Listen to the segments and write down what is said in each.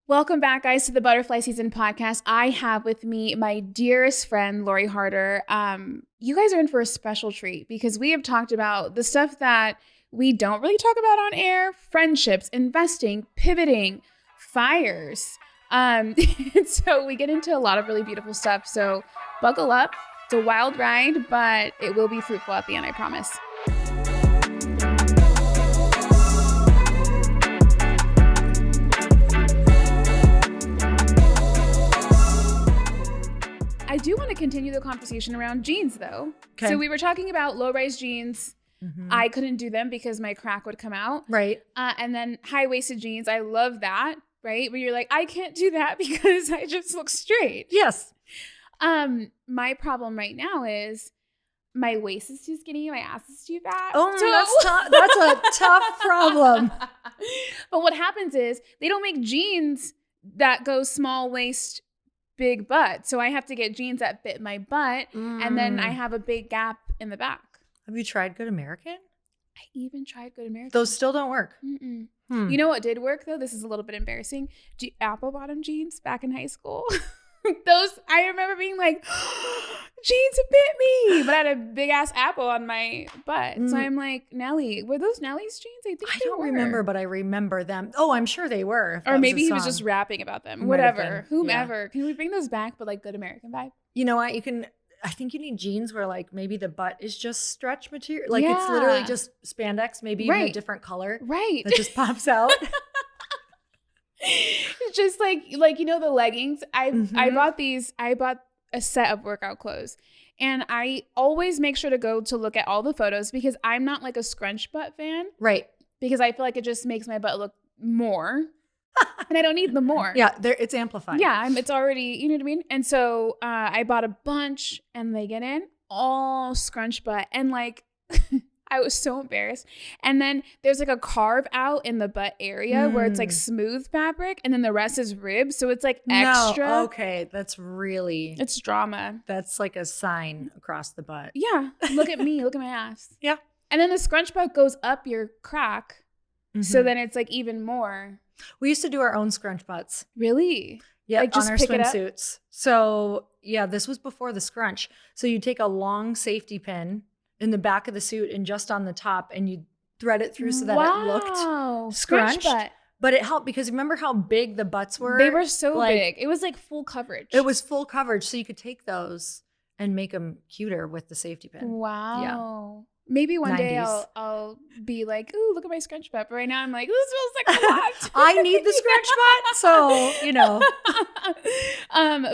Welcome back, guys, to the Butterfly Season podcast. I have with me my dearest friend, Lori Harder. You guys are in for a special treat because we have talked about the stuff that we don't really talk about on air: friendships, investing, pivoting, fires. So we get into a lot of really beautiful stuff. So buckle up. It's a wild ride, but it will be fruitful at the end, I promise. I do want to continue the conversation around jeans, though. Okay. So we were talking about low-rise jeans. Mm-hmm. I couldn't do them because my crack would come out. Right. And then high-waisted jeans, I love that, right? But you're like, I can't do that because I just look straight. Yes. My problem right now is my waist is too skinny, my ass is too fat. Oh, that's a tough problem. But what happens is they don't make jeans that go small waist, big butt. So I have to get jeans that fit my butt. And then I have a big gap in the back. Have you tried Good American? I even tried Good American. Those still don't work. You know what did work, though? This is a little bit embarrassing. Apple bottom jeans back in high school. Those, I remember being like, jeans fit me. But I had a big ass apple on my butt. So I'm like, Nelly, were those Nelly's jeans? I think I don't remember, but I remember them. Oh, I'm sure they were. Or maybe he was just rapping about them. Whatever. Whomever. Yeah. Can we bring those back, but like Good American vibe? You know what? I think you need jeans where like maybe the butt is just stretch material. Like it's literally just spandex, maybe even a different color. Right. That just pops out. It's just like you know the leggings. I bought a set of workout clothes, and I always make sure to go to look at all the photos because I'm not like a scrunch butt fan. Right. Because I feel like it just makes my butt look more. And I don't need the more. Yeah, it's amplified. Yeah, it's already, you know what I mean? And so I bought a bunch and they get in all scrunch butt. And like, I was so embarrassed. And then there's like a carve out in the butt area where it's like smooth fabric and then the rest is ribs. So it's like extra. No, okay, it's drama. That's like a sign across the butt. Yeah, look at me, look at my ass. Yeah. And then the scrunch butt goes up your crack. So then it's like even more. We used to do our own scrunch butts. Really? Yeah, like just on our swimsuits. So yeah, this was before the scrunch. So you take a long safety pin in the back of the suit and just on the top, and you thread it through so that it looked scrunched. Butt. But it helped because remember how big the butts were? They were so big. It was like full coverage. It was full coverage. So you could take those and make them cuter with the safety pin. Wow. Yeah. Maybe one day I'll be like, ooh, look at my scrunch butt. But right now I'm like, this feels like a lot. I need the scrunch butt. So, you know.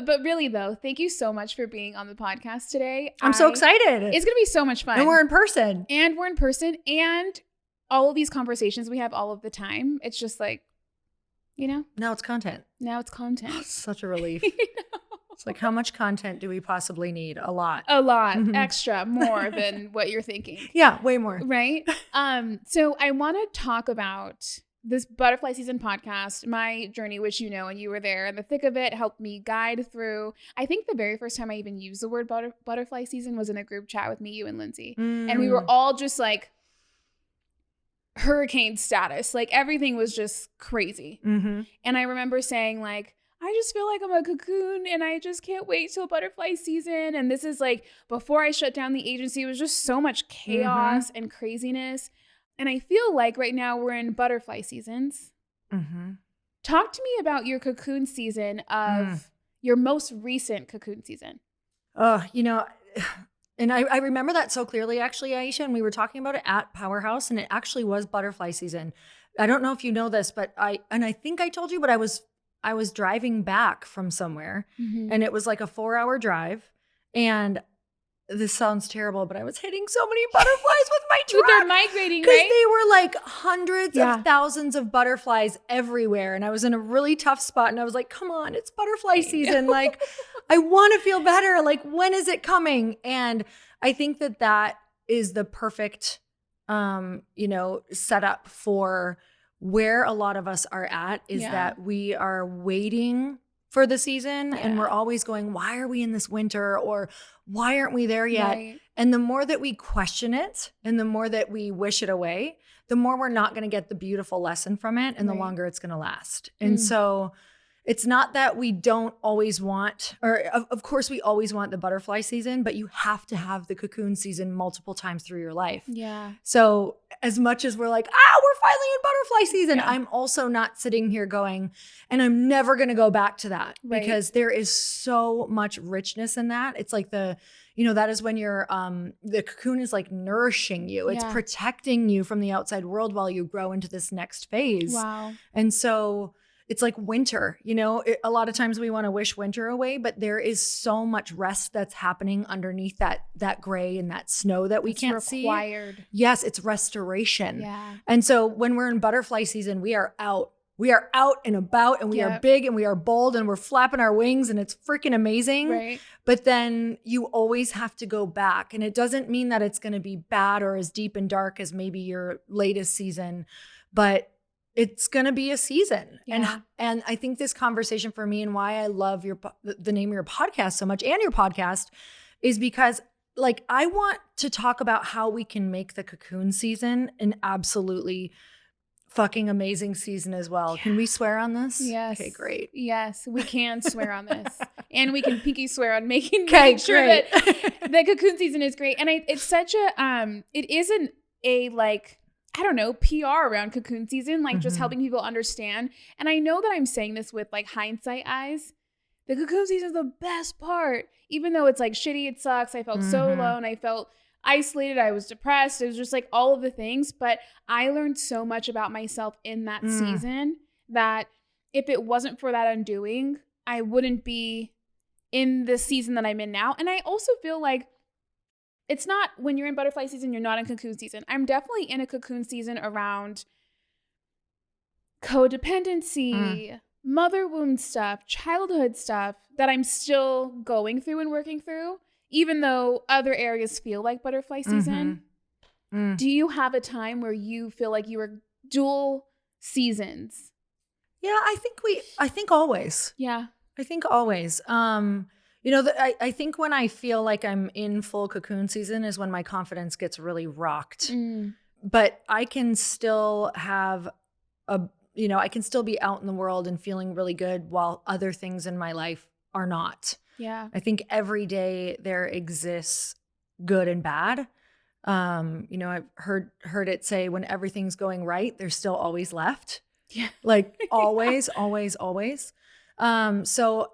But really though, thank you so much for being on the podcast today. I'm so excited. It's going to be so much fun. And we're in person. And all of these conversations we have all of the time. It's just like, you know. Now it's content. Such a relief. It's like, how much content do we possibly need? A lot. Extra, more than what you're thinking. Yeah, way more. Right? So I want to talk about this Butterfly Season podcast, my journey, which you know, and you were there in the thick of it, helped me guide through. I think the very first time I even used the word Butterfly Season was in a group chat with me, you, and Lindsay. And we were all just like hurricane status. Like everything was just crazy. And I remember saying like, I just feel like I'm a cocoon and I just can't wait till butterfly season. And this is like before I shut down the agency, it was just so much chaos and craziness. And I feel like right now we're in butterfly seasons. Talk to me about your cocoon season of your most recent cocoon season. You know, and I remember that so clearly, actually, Aisha, and we were talking about it at Powerhouse, and it actually was butterfly season. I don't know if you know this, but I think I told you, but I was driving back from somewhere and it was like a 4-hour drive, and this sounds terrible, but I was hitting so many butterflies with my truck. They're migrating, because right? they were like hundreds of thousands of butterflies everywhere. And I was in a really tough spot and I was like, come on, it's butterfly season. Like, I want to feel better. Like, when is it coming? And I think that is the perfect, setup for where a lot of us are at, is that we are waiting for the season and we're always going, why are we in this winter? Or why aren't we there yet? Right. And the more that we question it and the more that we wish it away, the more we're not going to get the beautiful lesson from it and the longer it's going to last. And so it's not that we don't always want, or of course we always want the butterfly season, but you have to have the cocoon season multiple times through your life. Yeah. So as much as we're like, we're finally in butterfly season, Yeah. I'm also not sitting here going, and I'm never going to go back to that, Right. because there is so much richness in that. It's like that is when you're, the cocoon is like nourishing you. It's protecting you from the outside world while you grow into this next phase. Wow. And so it's like winter, a lot of times we want to wish winter away, but there is so much rest that's happening underneath that gray and that snow that we can't see. Yes, it's restoration. Yeah. And so when we're in butterfly season, we are out. We are out and about, and we are big and we are bold and we're flapping our wings, and it's freaking amazing. Right. But then you always have to go back. And it doesn't mean that it's going to be bad or as deep and dark as maybe your latest season, but it's going to be a season. Yeah. And I think this conversation for me, and why I love the name of your podcast so much, and your podcast, is because like I want to talk about how we can make the cocoon season an absolutely fucking amazing season as well. Yeah. Can we swear on this? Yes. Okay, great. Yes, we can swear on this. And we can pinky swear on making sure great. that the cocoon season is great. And it's such a, it isn't a like, I don't know, PR around cocoon season, like just helping people understand. And I know that I'm saying this with like hindsight eyes. The cocoon season is the best part. Even though it's like shitty, it sucks. I felt so alone. I felt isolated. I was depressed. It was just like all of the things. But I learned so much about myself in that season that if it wasn't for that undoing, I wouldn't be in the season that I'm in now. And I also feel like it's not when you're in butterfly season, you're not in cocoon season. I'm definitely in a cocoon season around codependency, mother wound stuff, childhood stuff that I'm still going through and working through, even though other areas feel like butterfly season. Do you have a time where you feel like you were dual seasons? Yeah, I think always. Yeah. I think always. I think when I feel like I'm in full cocoon season is when my confidence gets really rocked. But I can still have I can still be out in the world and feeling really good while other things in my life are not. Yeah. I think every day there exists good and bad. I've heard it say when everything's going right, there's still always left. Yeah. Like always, always, always. So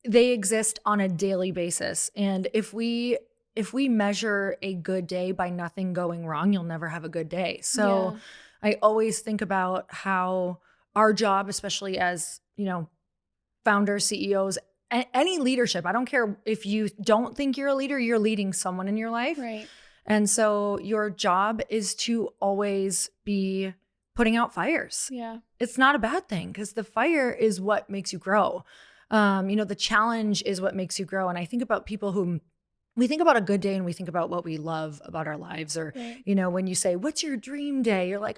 they exist on a daily basis. And if we measure a good day by nothing going wrong, you'll never have a good day. So I always think about how our job, especially as, founders, CEOs, any leadership, I don't care if you don't think you're a leader, you're leading someone in your life. Right. And so your job is to always be putting out fires. Yeah. It's not a bad thing, because the fire is what makes you grow. The challenge is what makes you grow. And I think about people who, we think about a good day and we think about what we love about our lives. Or, when you say, what's your dream day? You're like,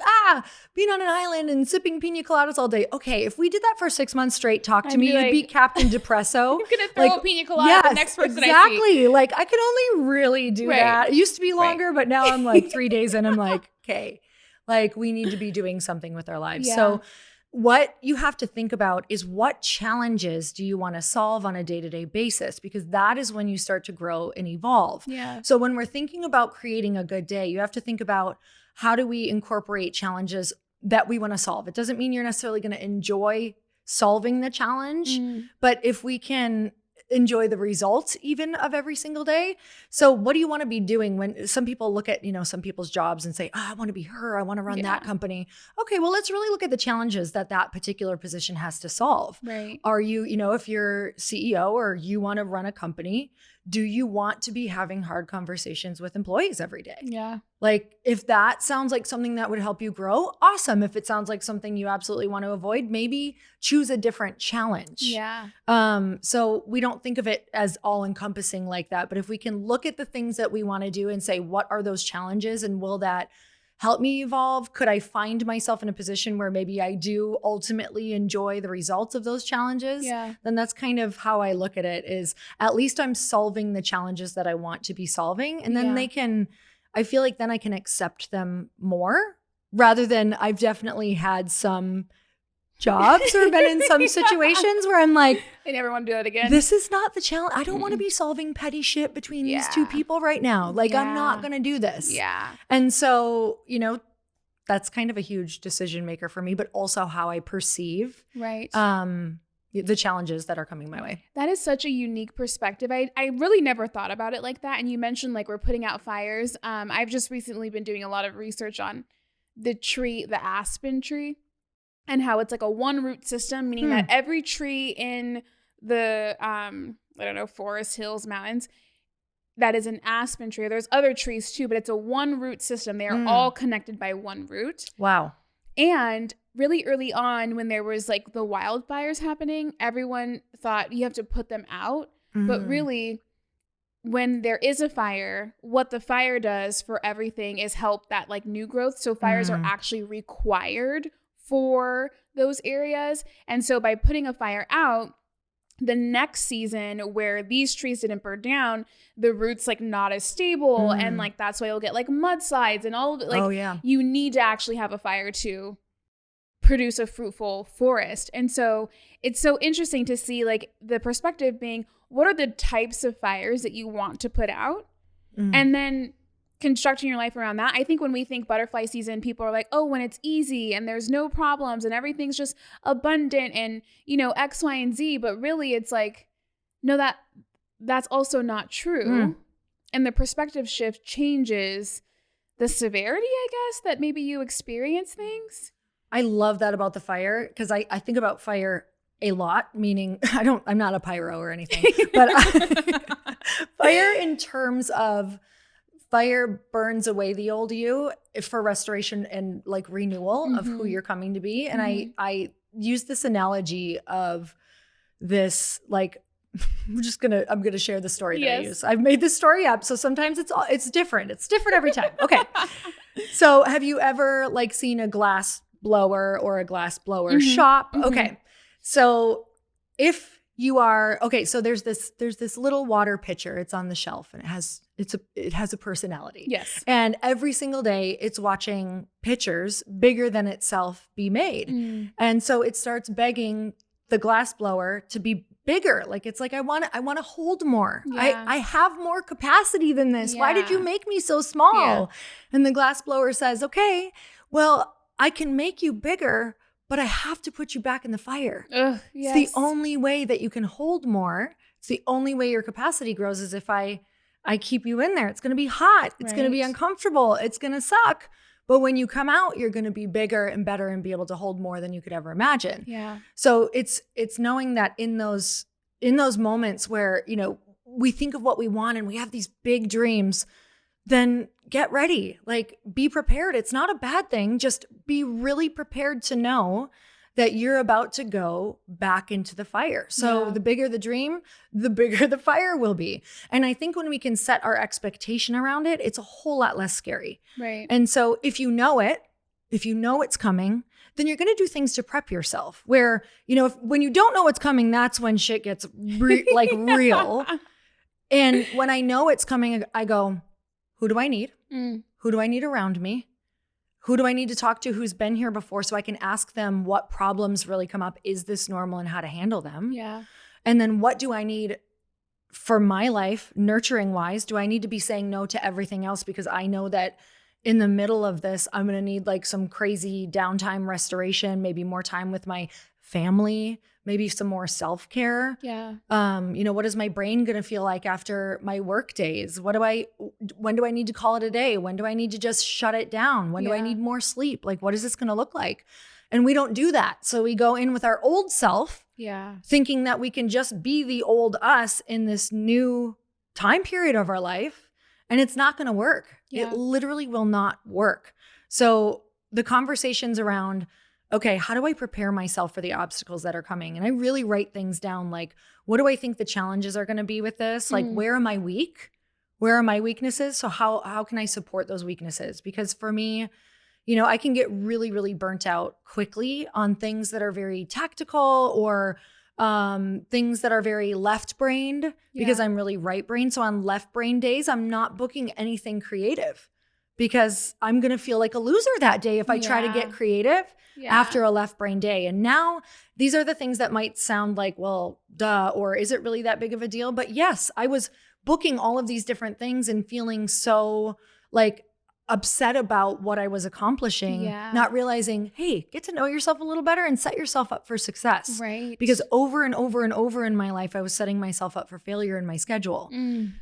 being on an island and sipping pina coladas all day. Okay, if we did that for 6 months straight, talk to me, you'd be Captain Depresso. I'm going to throw a pina colada at the next person I see. Exactly. Like I can only really do that. It used to be longer, but now I'm like 3 days in, I'm like, okay, like we need to be doing something with our lives. Yeah. So what you have to think about is what challenges do you want to solve on a day-to-day basis? Because that is when you start to grow and evolve. Yeah. So when we're thinking about creating a good day, you have to think about how do we incorporate challenges that we want to solve. It doesn't mean you're necessarily going to enjoy solving the challenge, but if we can enjoy the results even of every single day. So what do you want to be doing when some people look at, some people's jobs and say, I want to be her. I want to run that company. Okay, well, let's really look at the challenges that particular position has to solve. Right. Are you, if you're CEO or you want to run a company, do you want to be having hard conversations with employees every day? Yeah. Like if that sounds like something that would help you grow, awesome. If it sounds like something you absolutely want to avoid, maybe choose a different challenge. Yeah. So we don't think of it as all encompassing like that, but if we can look at the things that we want to do and say, what are those challenges and will that help me evolve? Could I find myself in a position where maybe I do ultimately enjoy the results of those challenges? Yeah. Then that's kind of how I look at it, is at least I'm solving the challenges that I want to be solving. And then I feel like then I can accept them more, rather than I've definitely had some jobs or been in some situations where I'm like, I never want to do that again. This is not the challenge. I don't want to be solving petty shit between these two people right now. Like, I'm not going to do this. Yeah. And so, that's kind of a huge decision maker for me, but also how I perceive the challenges that are coming my way. That is such a unique perspective. I really never thought about it like that. And you mentioned like we're putting out fires. I've just recently been doing a lot of research on the aspen tree, and how it's like a one root system, meaning that every tree in the, forest, hills, mountains, that is an aspen tree. There's other trees too, but it's a one root system. They are all connected by one root. Wow. And really early on, when there was like the wildfires happening, everyone thought you have to put them out. But really, when there is a fire, what the fire does for everything is help that like new growth. So fires are actually required for those areas. And so by putting a fire out, the next season where these trees didn't burn down, the roots like not as stable. And like, that's why you'll get like mudslides and all of it. Like, you need to actually have a fire to produce a fruitful forest. And so it's so interesting to see like the perspective being, what are the types of fires that you want to put out? And then constructing your life around that. I think when we think butterfly season, people are like, oh, when it's easy and there's no problems and everything's just abundant and, X, Y, and Z. But really it's like, no, that's also not true. And the perspective shift changes the severity, I guess, that maybe you experience things. I love that about the fire, because I think about fire a lot, meaning I'm not a pyro or anything, but fire in terms of fire burns away the old you for restoration and like renewal of who you're coming to be. And I use this analogy of this, like, I'm going to share the story that I use. I've made this story up. So sometimes it's different. It's different every time. Okay. So have you ever like seen a glass blower or a glass blower shop? Okay. So if you are, so there's this little water pitcher. It's on the shelf and it has a personality. Yes. And every single day it's watching pitchers bigger than itself be made. And so it starts begging the glass blower to be bigger. Like, it's like, I want to hold more. Yeah. I have more capacity than this. Why did you make me so small? Yeah. And the glass blower says, okay, well, I can make you bigger, but I have to put you back in the fire. Yes. It's the only way that you can hold more. It's the only way your capacity grows is if I keep you in there. It's going to be hot. It's going to be uncomfortable. It's going to suck. But when you come out, you're going to be bigger and better and be able to hold more than you could ever imagine. Yeah. So it's knowing that in those moments where, we think of what we want and we have these big dreams, then get ready. Like, be prepared. It's not a bad thing. Just be really prepared to know that you're about to go back into the fire. So the bigger the dream, the bigger the fire will be. And I think when we can set our expectation around it, it's a whole lot less scary. Right. And so if you know it's coming, then you're going to do things to prep yourself. Where, when you don't know what's coming, that's when shit gets real. And when I know it's coming, I go, who do I need? Who do I need around me? Who do I need to talk to who's been here before so I can ask them what problems really come up? Is this normal and how to handle them? Yeah. And then what do I need for my life, nurturing wise? Do I need to be saying no to everything else because I know that in the middle of this, I'm going to need like some crazy downtime restoration, maybe more time with my family, maybe some more self-care. Yeah. What is my brain going to feel like after my work days? When do I need to call it a day? When do I need to just shut it down? When do I need more sleep? Like, what is this going to look like? And we don't do that. So we go in with our old self, thinking that we can just be the old us in this new time period of our life. And it's not going to work. Yeah. It literally will not work. So the conversations around, okay, how do I prepare myself for the obstacles that are coming? And I really write things down like, what do I think the challenges are going to be with this? Like, where am I weak? Where are my weaknesses? So how can I support those weaknesses? Because for me, I can get really, really burnt out quickly on things that are very tactical or things that are very left-brained because I'm really right-brained. So on left-brain days, I'm not booking anything creative because I'm going to feel like a loser that day if I try to get creative after a left brain day. And now these are the things that might sound like, well, duh, or is it really that big of a deal? But yes, I was booking all of these different things and feeling so like upset about what I was accomplishing, not realizing, hey, get to know yourself a little better and set yourself up for success. Right. Because over and over and over in my life, I was setting myself up for failure in my schedule.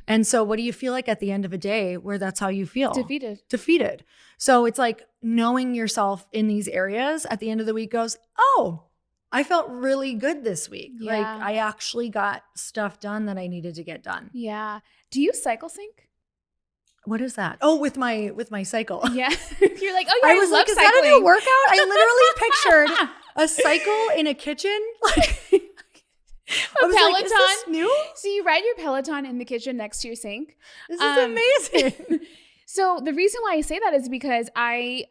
And so what do you feel like at the end of a day where that's how you feel? Defeated. So it's like knowing yourself in these areas at the end of the week goes, oh, I felt really good this week. Like I actually got stuff done that I needed to get done. Yeah. Do you cycle sync? What is that? Oh, with my cycle. Yeah. You're like, oh yeah, I was love like, is cycling. that a new workout? I literally pictured a cycle in a kitchen. Like a Peloton. Like, is this new? So you ride your Peloton in the kitchen next to your sink. This is amazing. So the reason why I say that is because I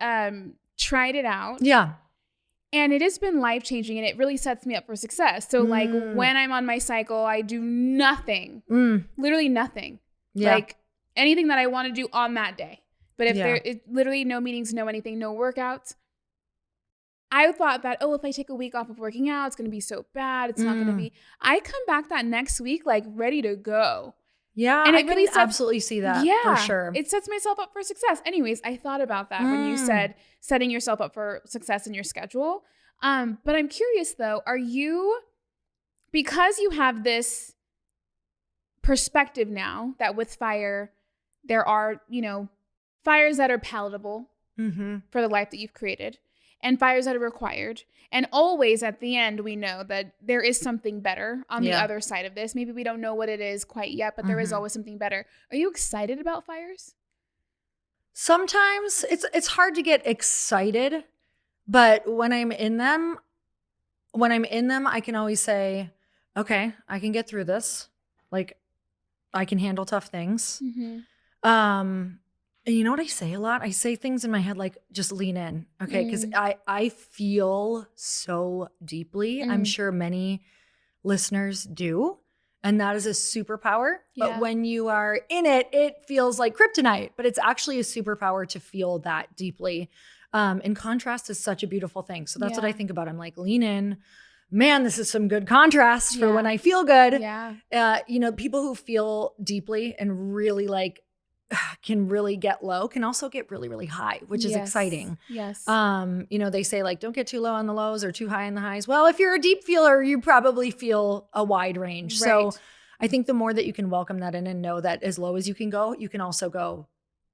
tried it out. Yeah. And it has been life-changing, and it really sets me up for success. So like when I'm on my cycle, I do nothing, literally nothing. Yeah. Like anything that I want to do on that day. But if there is literally no meetings, no anything, no workouts, I thought that, if I take a week off of working out, it's going to be so bad. It's not going to be. I come back that next week like ready to go. Yeah, and I can absolutely see that for sure. It sets myself up for success. Anyways, I thought about that when you said setting yourself up for success in your schedule. But I'm curious though, are you, because you have this perspective now that with fire, there are, fires that are palatable for the life that you've created and fires that are required. And always at the end, we know that there is something better on the other side of this. Maybe we don't know what it is quite yet, but there is always something better. Are you excited about fires? Sometimes it's hard to get excited, but when I'm in them, I can always say, okay, I can get through this. Like I can handle tough things. And you know what I say a lot? I say things in my head like, just lean in, okay? Because I feel so deeply. I'm sure many listeners do. And that is a superpower. But when you are in it, it feels like kryptonite. But it's actually a superpower to feel that deeply. And contrast is such a beautiful thing. So that's what I think about. I'm like, lean in. Man, this is some good contrast for when I feel good. People who feel deeply and really like, can really get low, can also get really, really high, which is exciting. Yes. They say like, don't get too low on the lows or too high on the highs. Well, if you're a deep feeler, you probably feel a wide range. Right. So I think the more that you can welcome that in and know that as low as you can go, you can also go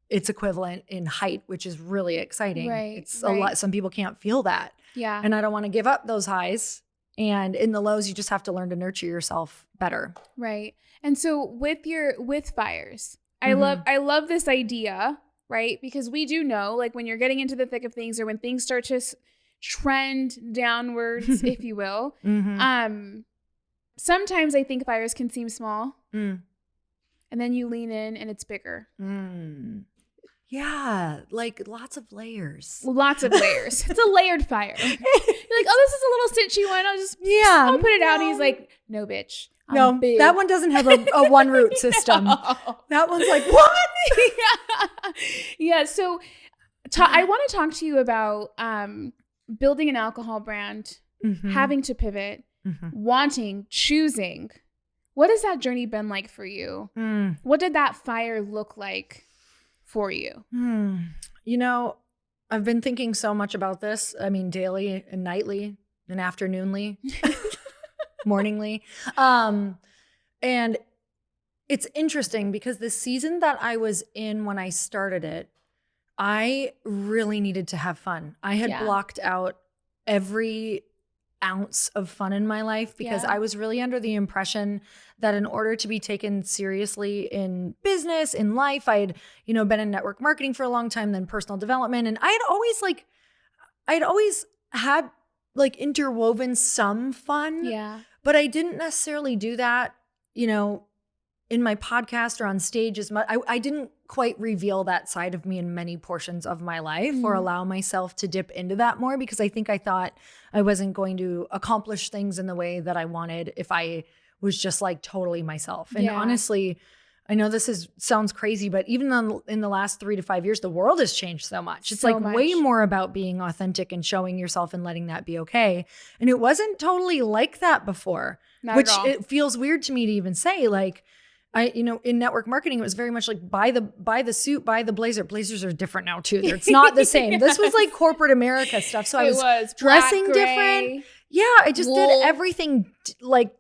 its equivalent in height, which is really exciting. Right. It's a lot. Some people can't feel that. Yeah. And I don't want to give up those highs. And in the lows, you just have to learn to nurture yourself better. Right. And so with fires, I love this idea, right? Because we do know, like when you're getting into the thick of things or when things start to trend downwards, if you will, sometimes I think fires can seem small and then you lean in and it's bigger. Yeah, like lots of layers. Lots of layers. It's a layered fire. You're like, oh, this is a little cinchy one. I'll put it out. And he's like, no, bitch. No, that one doesn't have a one root system. No. That one's like, what? Yeah. So I want to talk to you about building an alcohol brand, having to pivot, choosing. What has that journey been like for you? What did that fire look like for you? I've been thinking so much about this. I mean, daily and nightly and afternoonly. Morningly. And it's interesting because the season that I was in when I started it, I really needed to have fun. I had blocked out every ounce of fun in my life because I was really under the impression that in order to be taken seriously in business, in life, I had, been in network marketing for a long time, then personal development. And I'd always had like interwoven some fun. Yeah. But I didn't necessarily do that, in my podcast or on stage as much. I didn't quite reveal that side of me in many portions of my life or allow myself to dip into that more because I think I thought I wasn't going to accomplish things in the way that I wanted if I was just like totally myself. And honestly, I know sounds crazy, but even in the last 3 to 5 years, the world has changed so much. It's So way much. more about being authentic and showing yourself and letting that be okay. And it wasn't totally like that before, Not which at all. it feels weird to me to even say. Like, in network marketing, it was very much like buy the suit, buy the blazer. Blazers are different now too. It's not the same. This was like corporate America stuff. So I was dressing black, different. gray, Yeah, I just wool. did everything like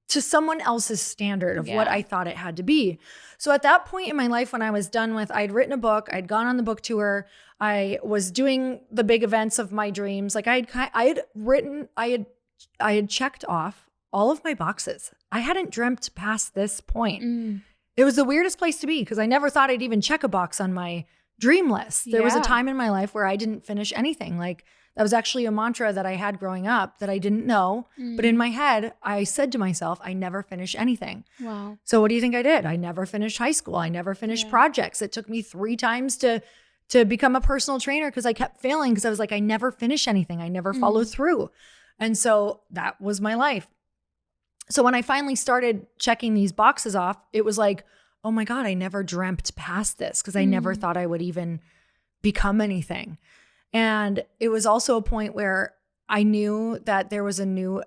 to someone else's standard of what Yeah. I thought it had to be. So at that point in my life, when I was done with, I'd written a book, I'd gone on the book tour, I was doing the big events of my dreams. Like I had checked off all of my boxes. I hadn't dreamt past this point. It was the weirdest place to be because I never thought I'd even check a box on my dream list. There was a Yeah. time in my life where I didn't finish anything. Like that was actually a mantra that I had growing up that I didn't know. But in my head, I said to myself, I never finish anything. Wow. So what do you think I did? I never finished high school. I never finished projects. It took me 3 times to become a personal trainer because I kept failing because I was like, I never finish anything. I never follow through. And so that was my life. So when I finally started checking these boxes off, it was like, oh my God, I never dreamt past this because I never thought I would even become anything. And it was also a point where I knew that there was a new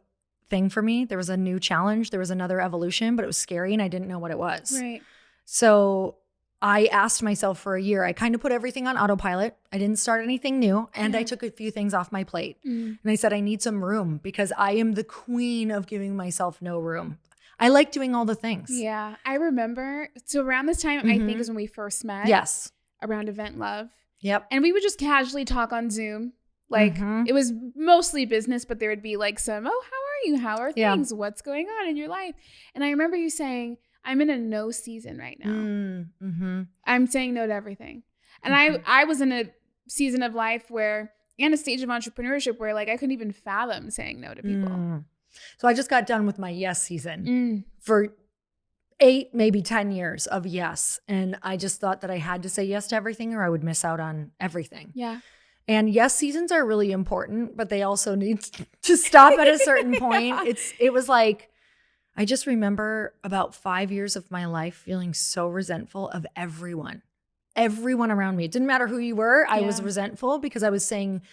thing for me. There was a new challenge. There was another evolution, but it was scary and I didn't know what it was. Right. So I asked myself for a year. I kind of put everything on autopilot. I didn't start anything new. And I took a few things off my plate. And I said, I need some room because I am the queen of giving myself no room. I like doing all the things. Yeah. I remember. So around this time, I think is when we first met. Yes. Around Event Love. Yep. And we would just casually talk on Zoom. Like it was mostly business, but there would be like some, oh, how are you? How are things? What's going on in your life? And I remember you saying, I'm in a no season right now. I'm saying no to everything. And I was in a season of life where, and a stage of entrepreneurship where like I couldn't even fathom saying no to people. So I just got done with my yes season for 8, maybe 10 years of yes. And I just thought that I had to say yes to everything or I would miss out on everything. Yeah. And yes seasons are really important, but they also need to stop at a certain point. It was like, I just remember about 5 years of my life feeling so resentful of everyone around me. It didn't matter who you were. I was resentful because I was saying,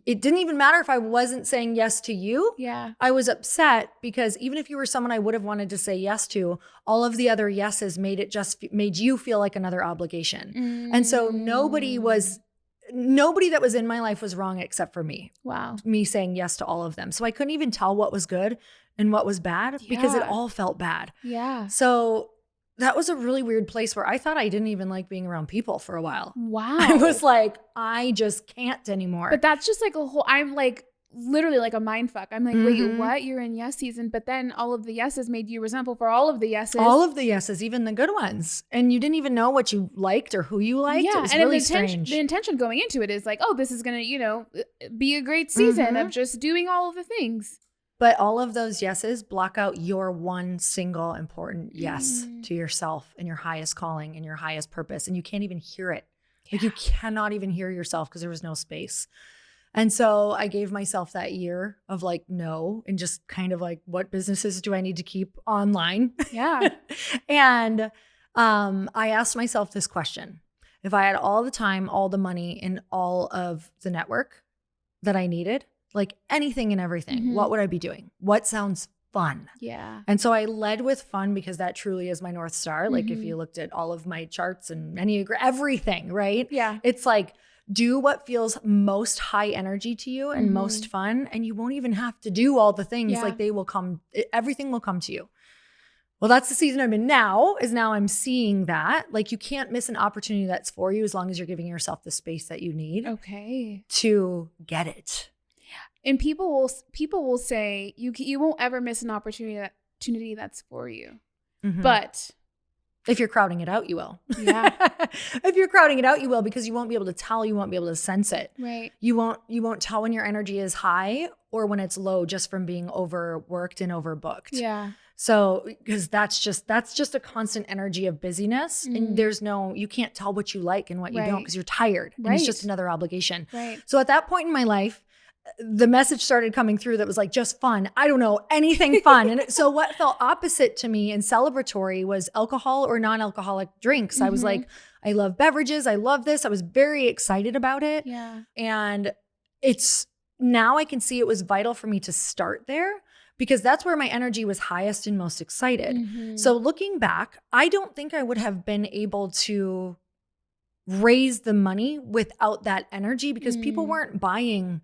it didn't even matter if I wasn't saying yes to you. Yeah. I was upset because even if you were someone I would have wanted to say yes to, all of the other yeses made you feel like another obligation. And so nobody that was in my life was wrong except for me. Wow. Me saying yes to all of them. So I couldn't even tell what was good and what was bad because it all felt bad. Yeah. So that was a really weird place where I thought I didn't even like being around people for a while. Wow. I was like, I just can't anymore. But that's just like I'm like literally like a mind fuck. I'm like, wait, what? You're in yes season, but then all of the yeses made you resentful for all of the yeses. All of the yeses, even the good ones. And you didn't even know what you liked or who you liked. Yeah. It was And really the intention going into it is like, oh, this is going to, be a great season of just doing all of the things. But all of those yeses block out your one single important yes to yourself and your highest calling and your highest purpose. And you can't even hear it. Like you cannot even hear yourself because there was no space. And so I gave myself that year of like, no, and just kind of like, what businesses do I need to keep online? Yeah. And I asked myself this question. If I had all the time, all the money, and all of the network that I needed, like anything and everything, what would I be doing? What sounds fun? Yeah. And so I led with fun because that truly is my North Star. Like if you looked at all of my charts and everything, right? Yeah. It's like, do what feels most high energy to you and most fun. And you won't even have to do all the things. Like they will come, everything will come to you. Well, that's the season I'm in now, is now I'm seeing that. Like you can't miss an opportunity that's for you as long as you're giving yourself the space that you need to get it. And people will say you won't ever miss an opportunity that's for you. But if you're crowding it out, you will. Yeah. If you're crowding it out, you will, because you won't be able to tell, you won't be able to sense it. Right. You won't tell when your energy is high or when it's low just from being overworked and overbooked. Yeah. So, because that's just a constant energy of busyness, and you can't tell what you like and what you don't because you're tired, and it's just another obligation. Right. So at that point in my life, the message started coming through that was like, just fun. I don't know, anything fun. And so what felt opposite to me and celebratory was alcohol or non-alcoholic drinks. I was like, I love beverages. I love this. I was very excited about it. Yeah. And now I can see it was vital for me to start there because that's where my energy was highest and most excited. So looking back, I don't think I would have been able to raise the money without that energy because people weren't buying.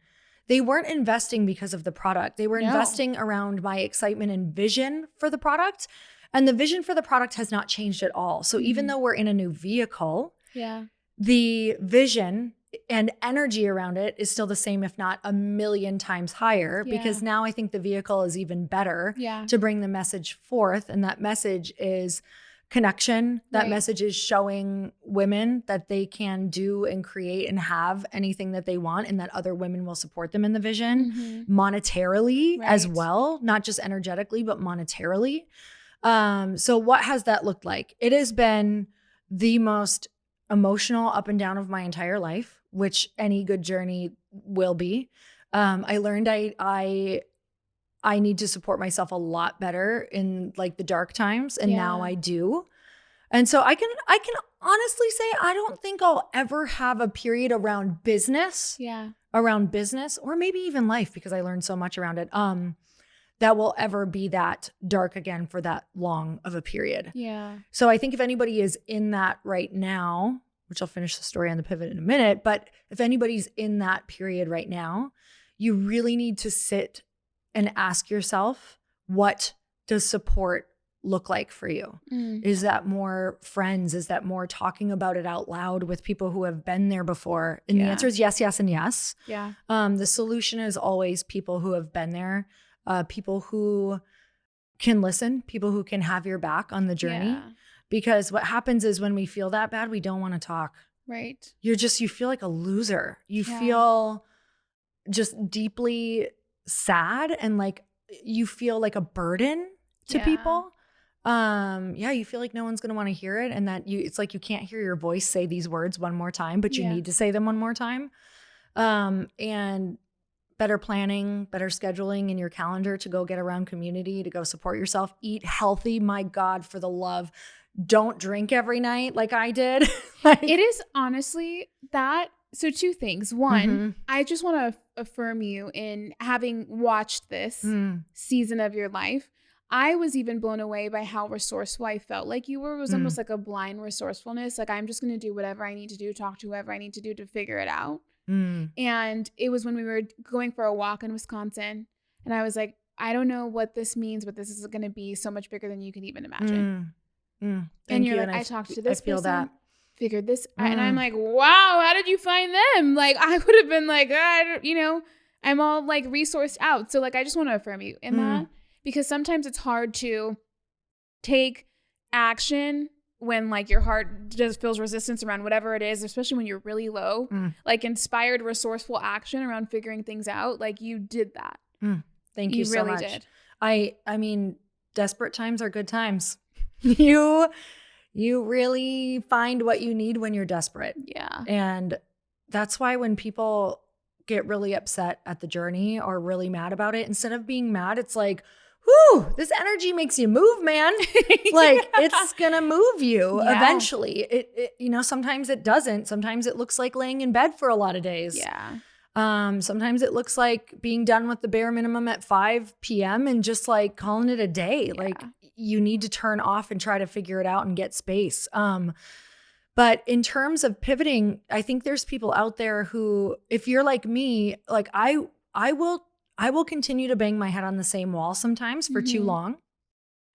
They weren't investing because of the product. They were investing around my excitement and vision for the product. And the vision for the product has not changed at all. So even though we're in a new vehicle, the vision and energy around it is still the same, if not a million times higher, because now I think the vehicle is even better to bring the message forth. And that message is connection. That message is showing women that they can do and create and have anything that they want and that other women will support them in the vision monetarily as well, not just energetically, but monetarily. So what has that looked like? It has been the most emotional up and down of my entire life, which any good journey will be. I learned I need to support myself a lot better in like the dark times. And now I do. And so I can honestly say, I don't think I'll ever have a period around business, or maybe even life, because I learned so much around it, that will ever be that dark again for that long of a period. So I think if anybody is in that right now, which I'll finish the story on the pivot in a minute, but if anybody's in that period right now, you really need to sit and ask yourself, what does support look like for you? Is that more friends? Is that more talking about it out loud with people who have been there before? And the answer is yes, yes, and yes. The solution is always people who have been there, people who can listen, people who can have your back on the journey. Because what happens is when we feel that bad, we don't want to talk. You feel like a loser. You feel just deeply sad and like you feel like a burden to people. You feel like no one's going to want to hear it, and that it's like you can't hear your voice say these words one more time, but you need to say them one more time. And better planning, better scheduling in your calendar to go get around community, to go support yourself, eat healthy. My God, for the love, don't drink every night like I did. It is honestly that. So two things. One, I just want to affirm you in having watched this season of your life. I was even blown away by how resourceful I felt like you were. It was almost like a blind resourcefulness. Like, I'm just going to do whatever I need to do, talk to whoever I need to do to figure it out. And it was when we were going for a walk in Wisconsin. And I was like, I don't know what this means, but this is going to be so much bigger than you can even imagine. And you're like, I talked to this person. That. Figured this and I'm like, wow, how did you find them? Like, I would have been like, I'm all like resourced out. So like, I just want to affirm you in that, because sometimes it's hard to take action when like your heart just feels resistance around whatever it is, especially when you're really low. Like inspired, resourceful action around figuring things out. Like, you did that. Thank you so really much. Did. I mean, desperate times are good times. You really find what you need when you're desperate. And that's why when people get really upset at the journey or really mad about it, instead of being mad, it's like, whoo, this energy makes you move, man. Like, it's going to move you eventually. It sometimes it doesn't. Sometimes it looks like laying in bed for a lot of days. Sometimes it looks like being done with the bare minimum at 5 p.m. and just like calling it a day. Like, you need to turn off and try to figure it out and get space. But in terms of pivoting, I think there's people out there who, if you're like me, like I will continue to bang my head on the same wall sometimes for too long.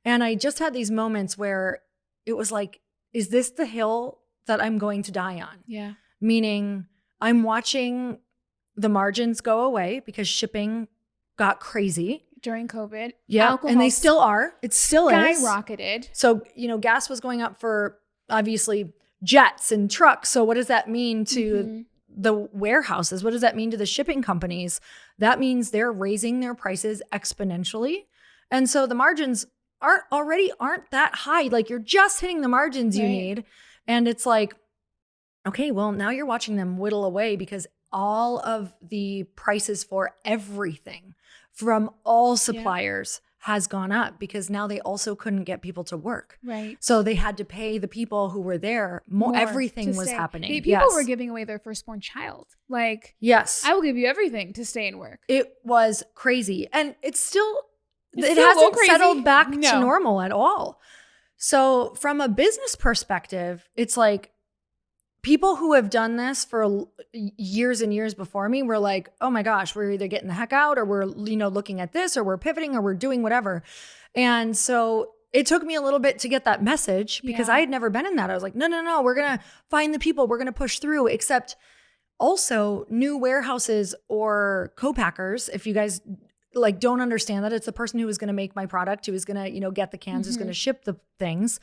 And I just had these moments where it was like, is this the hill that I'm going to die on? Meaning I'm watching the margins go away because shipping got crazy. During COVID. And they still are. It still skyrocketed. So, gas was going up for obviously jets and trucks. So what does that mean to the warehouses? What does that mean to the shipping companies? That means they're raising their prices exponentially. And so the margins aren't that high. Like, you're just hitting the margins you need. And it's like, okay, well, now you're watching them whittle away because all of the prices for everything from all suppliers has gone up because now they also couldn't get people to work. Right. So they had to pay the people who were there more. Everything was happening. People were giving away their firstborn child. Like, yes, I will give you everything to stay and work. It was crazy. And it hasn't crazy. settled back to normal at all. So from a business perspective, it's like people who have done this for years and years before me were like, oh my gosh, we're either getting the heck out or we're, looking at this or we're pivoting or we're doing whatever. And so it took me a little bit to get that message because I had never been in that. I was like, no, we're going to find the people. We're going to push through, except also new warehouses or co-packers. If you guys don't understand that, it's the person who is going to make my product, who is going to, get the cans, who's going to ship the things.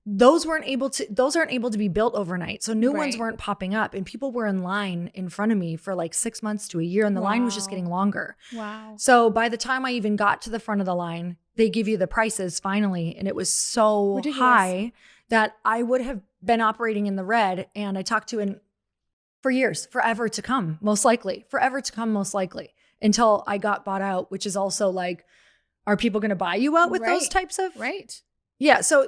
Those aren't able to be built overnight. So new ones weren't popping up, and people were in line in front of me for like 6 months to a year, and the line was just getting longer. Wow. So by the time I even got to the front of the line, they give you the prices finally. And it was so high that I would have been operating in the red. And I talked to for years, forever to come, most likely, until I got bought out, which is also like, are people going to buy you out with those types of? Right. Yeah. So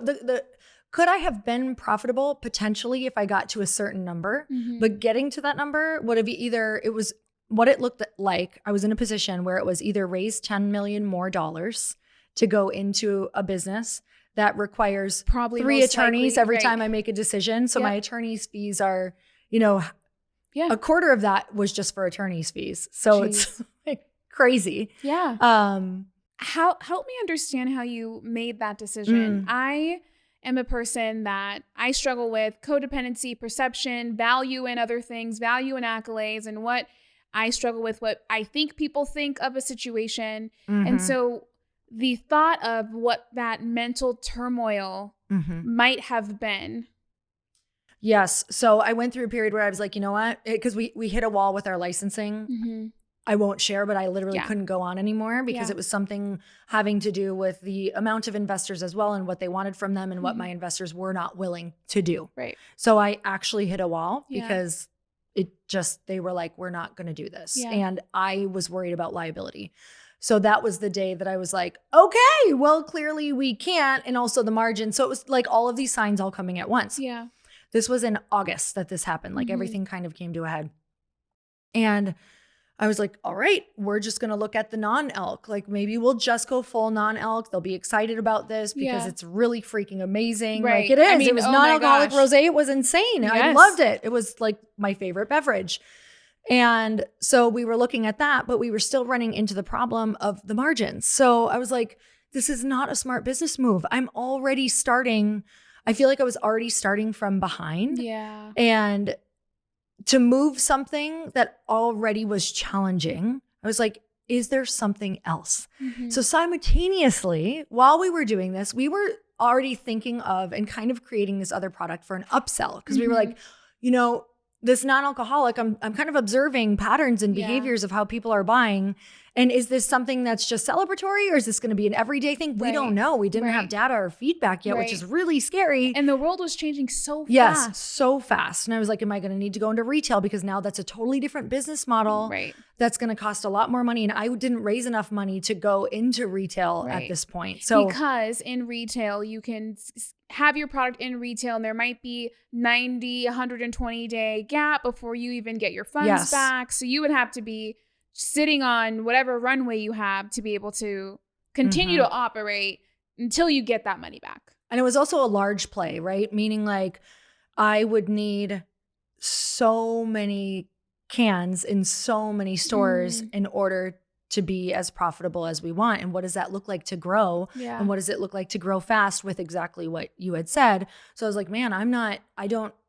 could I have been profitable potentially if I got to a certain number? Mm-hmm. But getting to that number would have it was what it looked like. I was in a position where it was either raise $10 million more to go into a business that requires probably 3 attorneys every time I make a decision. So my attorney's fees are, a quarter of that was just for attorney's fees. So it's like crazy. Yeah. Help me understand how you made that decision. I am a person that I struggle with codependency, perception, value in other things, value in accolades, and what I struggle with, what I think people think of a situation. Mm-hmm. And so the thought of what that mental turmoil might have been. Yes. So I went through a period where I was like, you know what? Because we hit a wall with our licensing. Mm-hmm. I won't share, but I literally couldn't go on anymore because it was something having to do with the amount of investors as well and what they wanted from them and what my investors were not willing to do. Right. So I actually hit a wall because they were like, we're not going to do this. Yeah. And I was worried about liability. So that was the day that I was like, okay, well, clearly we can't. And also the margin. So it was like all of these signs all coming at once. Yeah. This was in August that this happened. Like everything kind of came to a head. And I was like, all right, we're just going to look at the non-elk. Like maybe we'll just go full non-elk. They'll be excited about this because it's really freaking amazing. Right. Like it is. I mean, it was non-alcoholic rosé. It was insane. Yes. I loved it. It was like my favorite beverage. And so we were looking at that, but we were still running into the problem of the margins. So I was like, this is not a smart business move. I'm already starting. I feel like I was already starting from behind. Yeah. And to move something that already was challenging, I was like, is there something else? Mm-hmm. So simultaneously, while we were doing this, we were already thinking of and kind of creating this other product for an upsell. Because we were like, this non-alcoholic, I'm kind of observing patterns and behaviors of how people are buying. And is this something that's just celebratory or is this going to be an everyday thing? We don't know. We didn't have data or feedback yet, which is really scary. And the world was changing so fast. Yes, so fast. And I was like, am I going to need to go into retail? Because now that's a totally different business model. Right. That's going to cost a lot more money. And I didn't raise enough money to go into retail at this point. So because in retail, you can have your product in retail and there might be 90, 120 day gap before you even get your funds back. So you would have to be sitting on whatever runway you have to be able to continue to operate until you get that money back. And it was also a large play, right? Meaning like I would need so many cans in so many stores in order to be as profitable as we want. And what does that look like to grow? Yeah. And what does it look like to grow fast with exactly what you had said? So I was like, man, I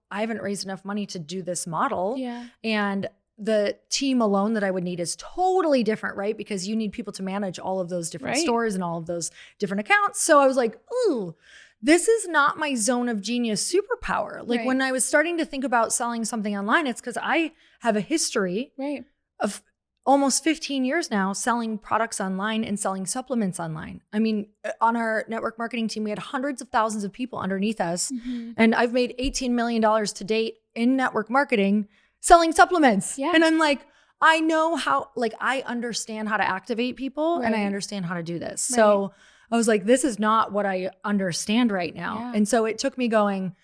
haven't raised enough money to do this model. Yeah. And the team alone that I would need is totally different, right? Because you need people to manage all of those different stores and all of those different accounts. So I was like, ooh, this is not my zone of genius superpower. Like when I was starting to think about selling something online, it's because I have a history of almost 15 years now selling products online and selling supplements online. I mean, on our network marketing team, we had hundreds of thousands of people underneath us. Mm-hmm. And I've made $18 million to date in network marketing selling supplements. Yeah. And I'm like, I know how, like, I understand how to activate people and I understand how to do this. So I was like, this is not what I understand right now. Yeah. And so it took me going,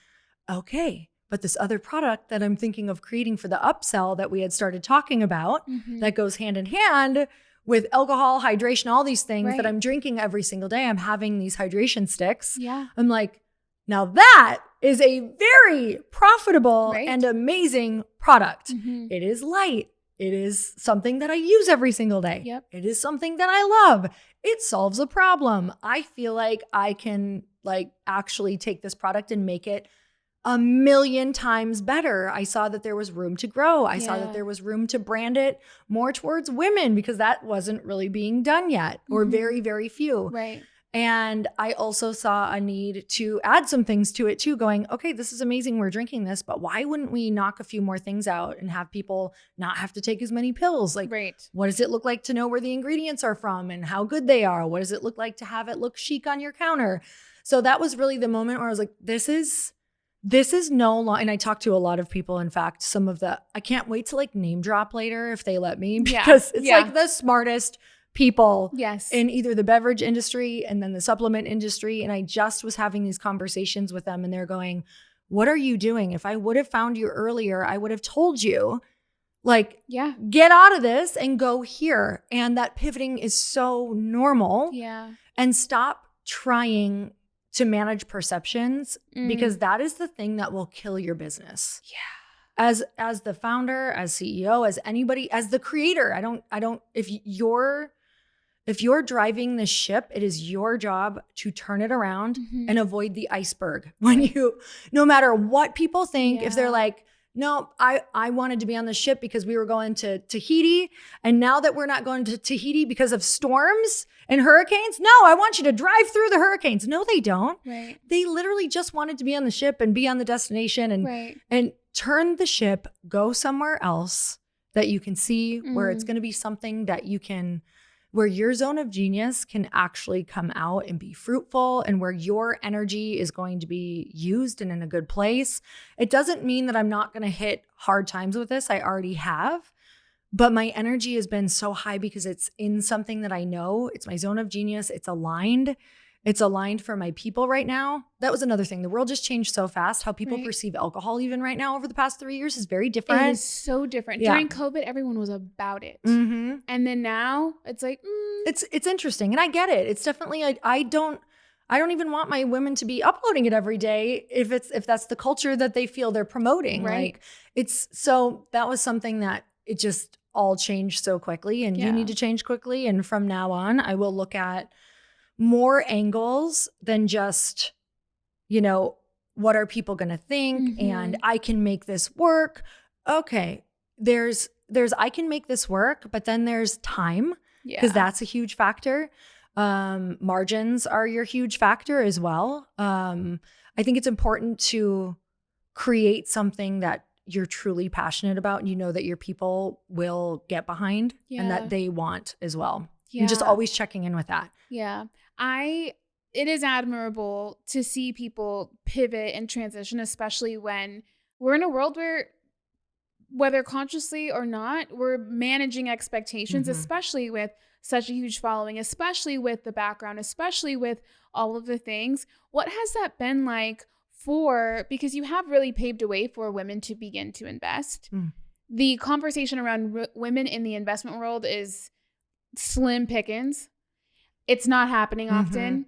okay, but this other product that I'm thinking of creating for the upsell that we had started talking about that goes hand in hand with alcohol, hydration, all these things that I'm drinking every single day. I'm having these hydration sticks. Yeah. I'm like, now that is a very profitable and amazing product. It is light. It is something that I use every single day. Yep. It is something that I love. It solves a problem. I feel like I can like actually take this product and make it 1,000,000 times better. I saw that there was room to grow. I saw that there was room to brand it more towards women because that wasn't really being done yet, or very, very few. Right. And I also saw a need to add some things to it too, going, okay, this is amazing. We're drinking this, but why wouldn't we knock a few more things out and have people not have to take as many pills? Like, what does it look like to know where the ingredients are from and how good they are? What does it look like to have it look chic on your counter? So that was really the moment where I was like, this is no longer, and I talked to a lot of people. In fact, I can't wait to like name drop later if they let me, because it's like the smartest people in either the beverage industry and then the supplement industry. And I just was having these conversations with them and they're going, what are you doing? If I would have found you earlier, I would have told you, like, get out of this and go here. And that pivoting is so normal. Yeah. And stop trying to manage perceptions because that is the thing that will kill your business. Yeah. As the founder, as CEO, as anybody, as the creator, if you're driving the ship, it is your job to turn it around and avoid the iceberg. No matter what people think, if they're like, no, I wanted to be on the ship because we were going to Tahiti. And now that we're not going to Tahiti because of storms and hurricanes, no, I want you to drive through the hurricanes. No, they don't. Right. They literally just wanted to be on the ship and be on the destination and turn the ship, go somewhere else that you can see where it's going to be something that you can, where your zone of genius can actually come out and be fruitful and where your energy is going to be used and in a good place. It doesn't mean that I'm not going to hit hard times with this. I already have, but my energy has been so high because it's in something that I know. It's my zone of genius. It's aligned. It's aligned for my people right now. That was another thing. The world just changed so fast. How people perceive alcohol even right now over the past 3 years is very different. It is so different. Yeah. During COVID, everyone was about it. And then now it's like, It's interesting. And I get it. It's definitely, I don't even want my women to be uploading it every day if that's the culture that they feel they're promoting. Right. Like so that was something that it just all changed so quickly and you need to change quickly. And from now on, I will look at more angles than just, what are people going to think? And I can make this work. Okay. There's I can make this work, but then there's time because that's a huge factor. Margins are your huge factor as well. I think it's important to create something that you're truly passionate about and you know that your people will get behind and that they want as well. And just always checking in with that. Yeah. It is admirable to see people pivot and transition, especially when we're in a world where, whether consciously or not, we're managing expectations, especially with such a huge following, especially with the background, especially with all of the things. What has that been like because you have really paved a way for women to begin to invest. The conversation around women in the investment world is slim pickings. It's not happening often.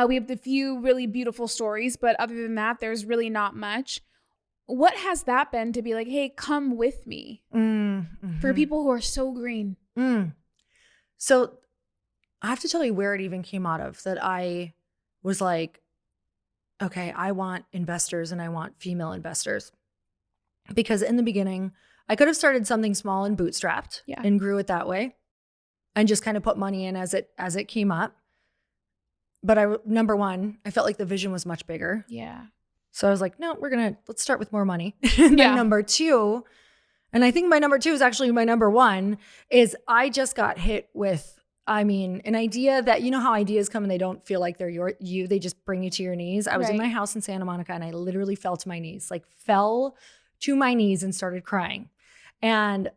We have the few really beautiful stories, but other than that, there's really not much. What has that been to be like, hey, come with me for people who are so green? So I have to tell you where it even came out of, that I was like, okay, I want investors and I want female investors. Because in the beginning, I could have started something small and bootstrapped and grew it that way and just kind of put money in as it came up. But number one, I felt like the vision was much bigger. Yeah. So I was like, no, let's start with more money. And then number two, and I think my number two is actually my number one, is I just got hit with, an idea that, you know how ideas come and they don't feel like they're you, they just bring you to your knees. I was in my house in Santa Monica and I literally fell to my knees, like fell to my knees and started crying. And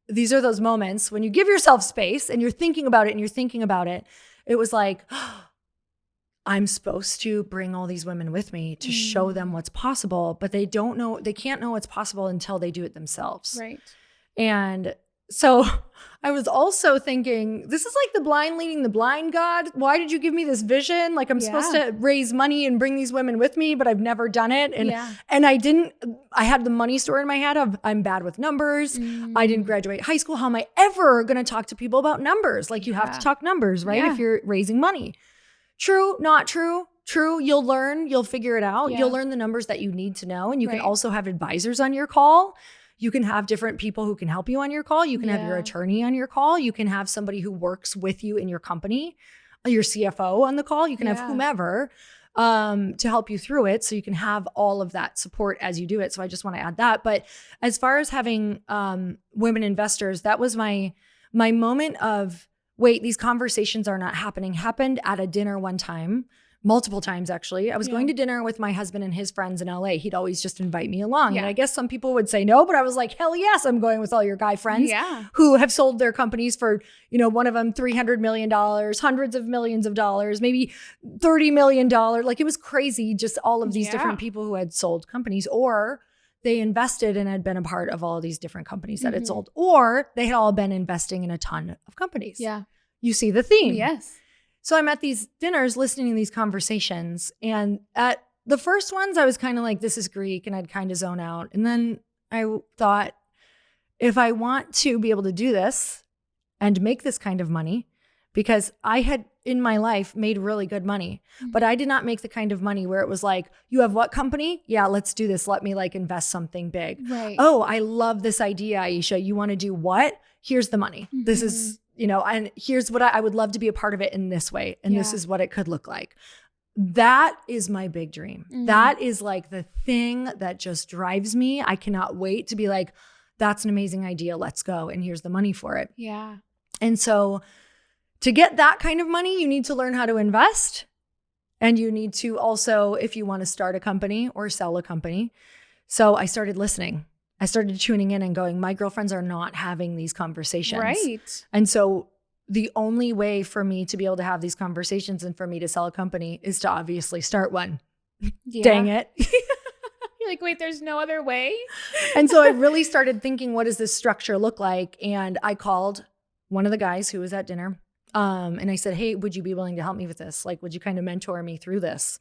these are those moments when you give yourself space and you're thinking about it and you're thinking about it. It was like, I'm supposed to bring all these women with me to show them what's possible, but they can't know what's possible until they do it themselves. Right. And so I was also thinking, this is like the blind leading the blind, God. Why did you give me this vision? Like I'm supposed to raise money and bring these women with me, but I've never done it. And I had the money story in my head of I'm bad with numbers. I didn't graduate high school. How am I ever going to talk to people about numbers? Like you have to talk numbers, right? If you're raising money. True, not true. True, you'll learn, you'll figure it out. You'll learn the numbers that you need to know. And you can also have advisors on your call. You can have different people who can help you on your call. You can have your attorney on your call. You can have somebody who works with you in your company, your CFO on the call. You can have whomever to help you through it. So you can have all of that support as you do it. So I just want to add that. But as far as having women investors, that was my moment of, wait, these conversations are not happening. Happened at a dinner one time. Multiple times, actually. I was going to dinner with my husband and his friends in LA. He'd always just invite me along. And I guess some people would say no, but I was like, hell yes, I'm going with all your guy friends who have sold their companies for, one of them $300 million, hundreds of millions of dollars, maybe $30 million. Like it was crazy. Just all of these different people who had sold companies, or they invested and had been a part of all of these different companies that had sold, or they had all been investing in a ton of companies. Yeah. You see the theme. Yes. So I'm at these dinners listening to these conversations. And at the first ones, I was kind of like, this is Greek. And I'd kind of zone out. And then I thought, if I want to be able to do this and make this kind of money, because I had in my life made really good money, but I did not make the kind of money where it was like, you have what company? Yeah, let's do this. Let me like invest something big. Right. Oh, I love this idea, Aisha. You want to do what? Here's the money. This is, and here's what I would love to be a part of it in this way. And this is what it could look like. That is my big dream. That is like the thing that just drives me. I cannot wait to be like, that's an amazing idea. Let's go. And here's the money for it. Yeah. And so to get that kind of money, you need to learn how to invest. And you need to also, if you want to start a company or sell a company. So I started listening. I started tuning in and going, my girlfriends are not having these conversations. Right. And so the only way for me to be able to have these conversations and for me to sell a company is to obviously start one. Yeah. Dang it. You're like, wait, there's no other way? And so I really started thinking, what does this structure look like? And I called one of the guys who was at dinner. And I said, hey, would you be willing to help me with this? Like, would you kind of mentor me through this?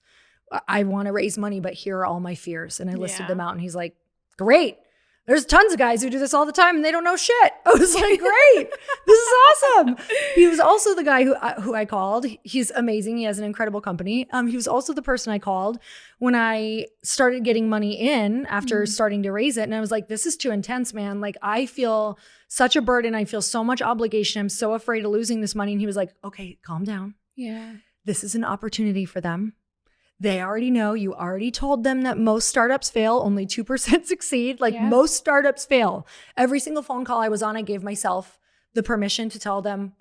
I want to raise money, but here are all my fears. And I listed them out, and he's like, great. There's tons of guys who do this all the time and they don't know shit. I was like, great, this is awesome. He was also the guy who I called. He's amazing. He has an incredible company. He was also the person I called when I started getting money in after starting to raise it. And I was like, this is too intense, man. Like I feel such a burden. I feel so much obligation. I'm so afraid of losing this money. And he was like, okay, calm down. Yeah. This is an opportunity for them. They already know. You already told them that most startups fail. Only 2% succeed. Like most startups fail. Every single phone call I was on, I gave myself the permission to tell them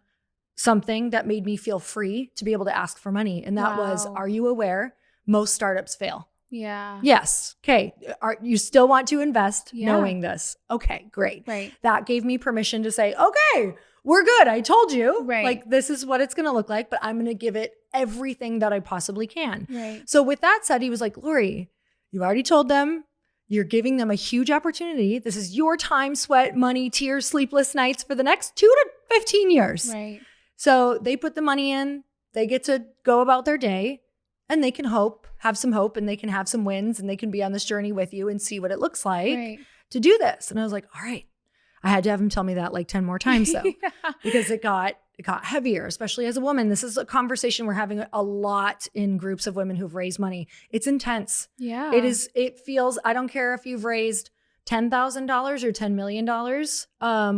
something that made me feel free to be able to ask for money. And that was, are you aware most startups fail? Yeah. Yes. Okay. You still want to invest knowing this? Okay, great. Right. That gave me permission to say, okay, we're good. I told you. Right. Like, this is what it's going to look like, but I'm going to give it everything that I possibly can. Right. So with that said, he was like, Lori, you already told them. You're giving them a huge opportunity. This is your time, sweat, money, tears, sleepless nights for the next 2 to 15 years. Right. So they put the money in. They get to go about their day, and they can have some hope, and they can have some wins, and they can be on this journey with you and see what it looks like to do this. And I was like, all right. I had to have him tell me that like 10 more times though, because it got heavier, especially as a woman. This is a conversation we're having a lot in groups of women who've raised money. It's intense. Yeah. It feels, I don't care if you've raised $10,000 or $10 million,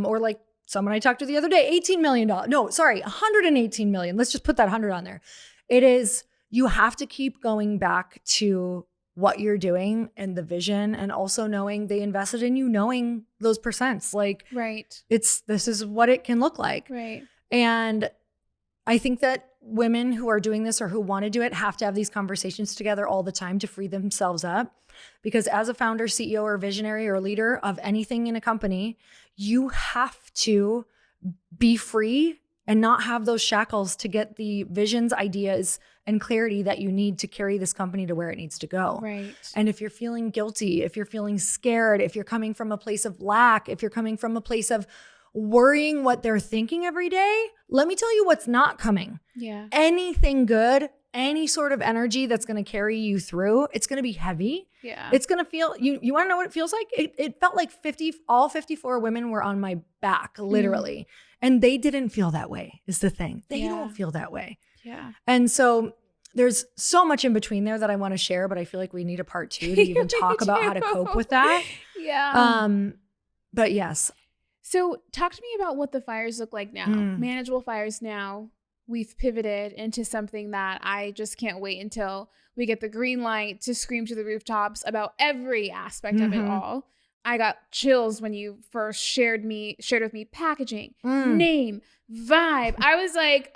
or like someone I talked to the other day, $18 million. No, sorry, $118 million. Let's just put that 100 on there. It is, you have to keep going back to what you're doing and the vision, and also knowing they invested in you, knowing those percents. Like, right. this is what it can look like. Right. And I think that women who are doing this or who want to do it have to have these conversations together all the time to free themselves up. Because as a founder, CEO, or visionary or leader of anything in a company, you have to be free and not have those shackles to get the visions, ideas, and clarity that you need to carry this company to where it needs to go. Right. And if you're feeling guilty, if you're feeling scared, if you're coming from a place of lack, if you're coming from a place of worrying what they're thinking every day, let me tell you what's not coming. Yeah. Anything good, any sort of energy that's going to carry you through, it's going to be heavy. Yeah. It's going to feel, you want to know what it feels like? It felt like all 54 women were on my back, literally. And they didn't feel that way is the thing. They don't feel that way. Yeah. And so there's so much in between there that I want to share, but I feel like we need a part 2 to even talk about how to cope with that. Yeah. But yes. So talk to me about what the fires look like now. Manageable fires now. We've pivoted into something that I just can't wait until we get the green light to scream to the rooftops about every aspect of it all. I got chills when you first shared with me packaging, name, vibe. I was like,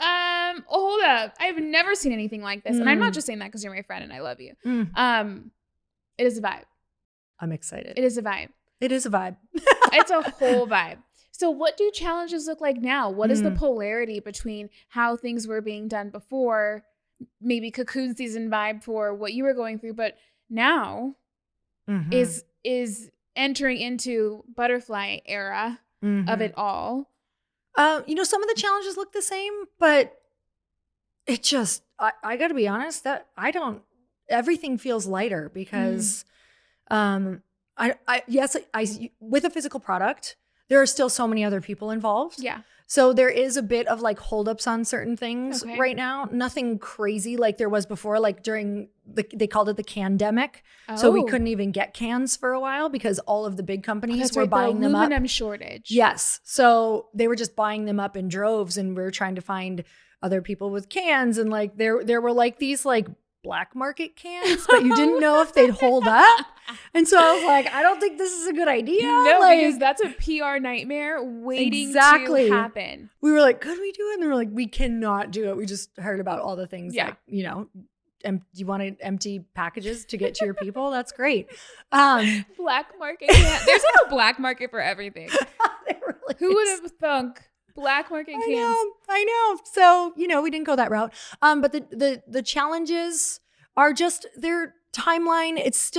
hold up. I've never seen anything like this. And I'm not just saying that because you're my friend and I love you. It is a vibe. I'm excited. It is a vibe. It is a vibe. It's a whole vibe. So what do challenges look like now? What is the polarity between how things were being done before, maybe cocoon season vibe for what you were going through, but now is entering into butterfly era of it all? Some of the challenges look the same, but it just, I got to be honest, that everything feels lighter because with a physical product, there are still so many other people involved. Yeah. So there is a bit of like holdups on certain things right now. Nothing crazy like there was before, like during they called it the candemic. So we couldn't even get cans for a while because all of the big companies were buying them up. Aluminum shortage. Yes. So they were just buying them up in droves and we were trying to find other people with cans. And like there were like these like black market cans, but you didn't know if they'd hold up. And so I was like, I don't think this is a good idea. No, because that's a PR nightmare waiting to happen. We were like, could we do it? And they were like, we cannot do it. We just heard about all the things like, you wanted empty packages to get to your people. That's great. Black market can. There's like a black market for everything. Really Who would have thunk? Black market cans. I know. So, we didn't go that route. But the challenges are just their timeline. It's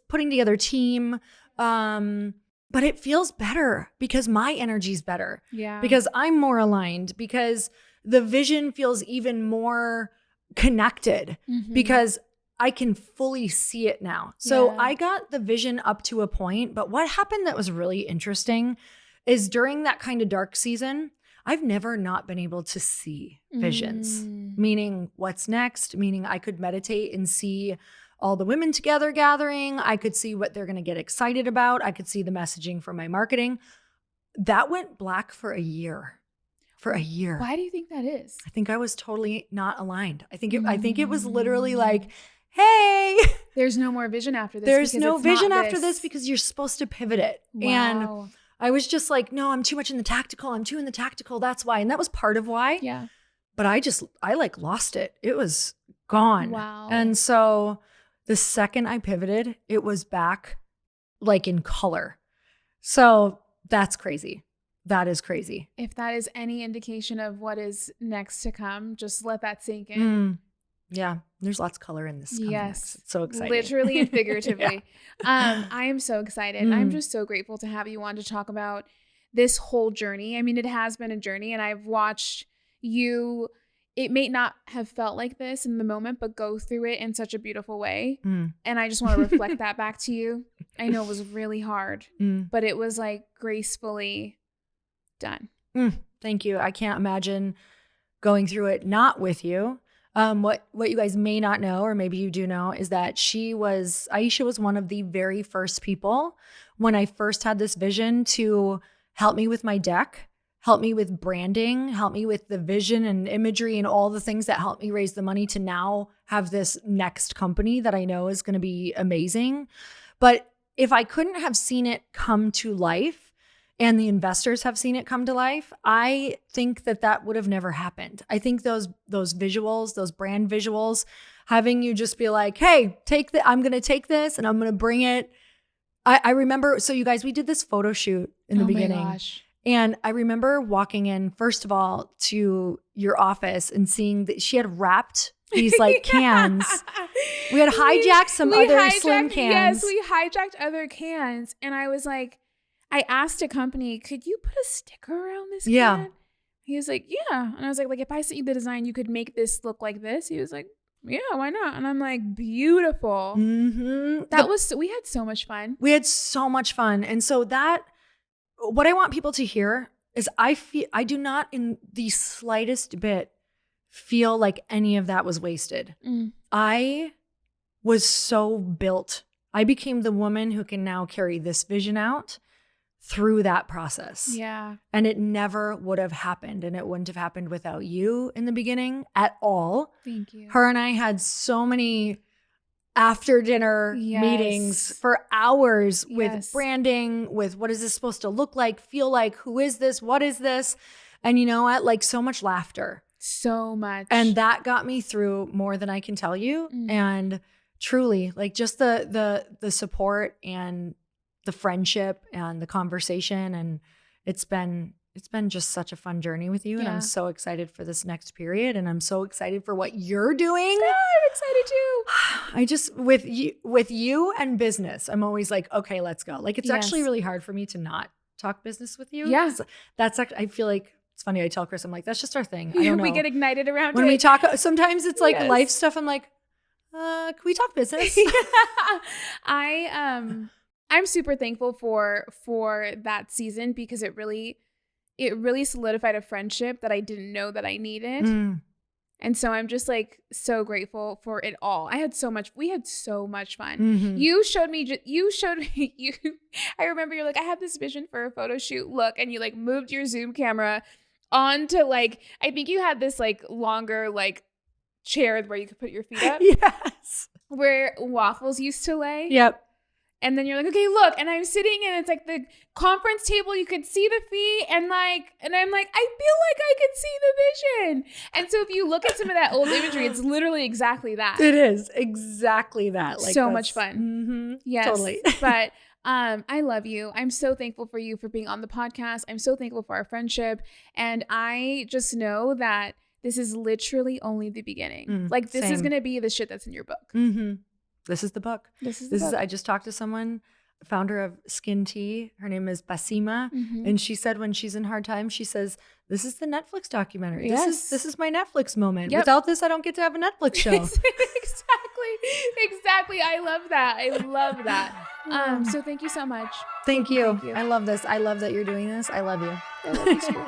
putting together a team. But it feels better because my energy's better. Yeah. Because I'm more aligned, because the vision feels even more connected because I can fully see it now. So I got the vision up to a point, but what happened that was really interesting is during that kind of dark season, I've never not been able to see visions, meaning what's next, meaning I could meditate and see all the women together gathering. I could see what they're going to get excited about. I could see the messaging for my marketing. That went black for a year. Why do you think that is? I think I was totally not aligned. I think it was literally like, hey, there's no more vision after this. There's no vision after this because you're supposed to pivot it. Wow. And I was just like, no, I'm too much in the tactical. I'm too in the tactical. That's why. And that was part of why. Yeah. But I like lost it. It was gone. Wow. And so the second I pivoted, it was back like in color. So that's crazy. That is crazy. If that is any indication of what is next to come, just let that sink in. Yeah. There's lots of color in this. Yes. It's so exciting. Literally and figuratively. I am so excited. I'm just so grateful to have you on to talk about this whole journey. I mean, it has been a journey and I've watched you, it may not have felt like this in the moment, but go through it in such a beautiful way. And I just want to reflect that back to you. I know it was really hard, but it was like gracefully done. Thank you. I can't imagine going through it not with you. What you guys may not know, or maybe you do know, is that Aisha was one of the very first people when I first had this vision to help me with my deck, help me with branding, help me with the vision and imagery and all the things that helped me raise the money to now have this next company that I know is going to be amazing. But if I couldn't have seen it come to life, and the investors have seen it come to life, I think that would have never happened. I think those visuals, those brand visuals, having you just be like, hey, I'm going to take this and I'm going to bring it. I remember, so you guys, we did this photo shoot in the beginning. My gosh. And I remember walking in, first of all, to your office and seeing that she had wrapped these like cans. We had hijacked some other slim cans. Yes, we hijacked other cans. And I was like, I asked a company, could you put a sticker around this can? He was like, yeah. And I was like, if I sent you the design, you could make this look like this. He was like, yeah, why not? And I'm like, beautiful. Mm-hmm. We had so much fun. We had so much fun. And so what I want people to hear is I do not in the slightest bit feel like any of that was wasted. I was so built. I became the woman who can now carry this vision out through that process. Yeah. And it never would have happened. And it wouldn't have happened without you in the beginning at all. Thank you. Her and I had so many after dinner meetings for hours with branding, with what is this supposed to look like, feel like, who is this? What is this? And you know what? Like so much laughter. So much. And that got me through more than I can tell you. And truly, like just the support and the friendship and the conversation. And it's been just such a fun journey with you. And I'm so excited for this next period. And I'm so excited for what you're doing. Yeah, I'm excited too. I just, with you and business, I'm always like, okay, let's go. Like it's actually really hard for me to not talk business with you. Yeah. That's actually, I feel like, it's funny. I tell Chris, I'm like, that's just our thing. I don't know. We get ignited around when it. we talk. Sometimes it's like life stuff. I'm like, can we talk business? I'm super thankful for that season because it really solidified a friendship that I didn't know that I needed. And so I'm just like so grateful for it all. We had so much fun. You showed me, I remember you're like, I have this vision for a photo shoot. Look, and you like moved your Zoom camera onto like, I think you had this like longer like chair where you could put your feet up. Yes. Where waffles used to lay. Yep. And then you're like, okay, look. And I'm sitting and it's like the conference table. You could see the feet. And I'm like, I feel like I could see the vision. And so if you look at some of that old imagery, it's literally exactly that. It is exactly that. Like so much fun. Mm-hmm, yes. Totally. But I love you. I'm so thankful for you for being on the podcast. I'm so thankful for our friendship. And I just know that this is literally only the beginning. Like this is going to be the shit that's in your book. This is the book. This is I just talked to someone, founder of Skin Tea. Her name is Basima. And she said when she's in hard times, she says, this is the Netflix documentary. Yes. This is my Netflix moment. Yep. Without this, I don't get to have a Netflix show. Exactly. I love that. So thank you so much. Thank you. I love this. I love that you're doing this. I love you. I love you too.